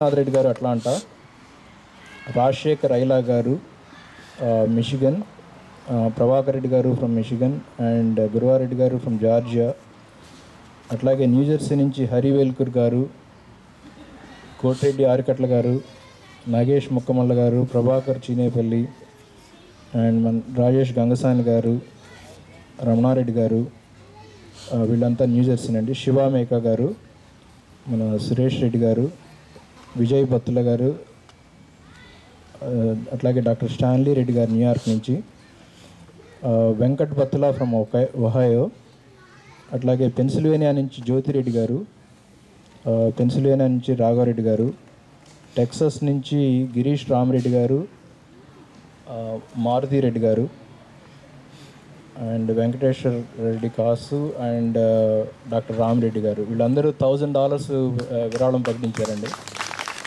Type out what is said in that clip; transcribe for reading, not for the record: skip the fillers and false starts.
రెడ్డి గారు అట్లాంటా, రాజశేఖర్ ఐలా గారు మిషిగన్, ప్రభాకర్ రెడ్డి గారు ఫ్రమ్ మిషిగన్ అండ్ గురువారెడ్డి గారు ఫ్రమ్ జార్జియా, అట్లాగే న్యూజెర్సీ నుంచి హరివేల్కర్ గారు, కోటిరెడ్డి ఆరికట్ల గారు, నాగేష్ ముక్కమల్ల గారు, ప్రభాకర్ చీనేపల్లి అండ్ రాజేష్ గంగసాని గారు, రమణారెడ్డి గారు, వీళ్ళంతా న్యూజెర్సీ నుండి. శివ మేకా గారు, మన సురేష్ రెడ్డి గారు, విజయ్ బత్తుల గారు, అట్లాగే డాక్టర్ స్టాన్లీ రెడ్డి గారు న్యూయార్క్ నుంచి, వెంకట్ బత్తుల ఫ్రమ్ ఒహాయో, అట్లాగే పెన్సిల్వేనియా నుంచి జ్యోతిరెడ్డి గారు, పెన్సిల్వేనియా నుంచి రాఘవరెడ్డి గారు, టెక్సస్ నుంచి గిరీష్ రామరెడ్డి గారు, మారుతి రెడ్డి గారు and Venkateswara Reddy Kasu and doctor Ramareddy గారు, వీళ్ళందరూ $1000 విరాళం ప్రకటించారండి.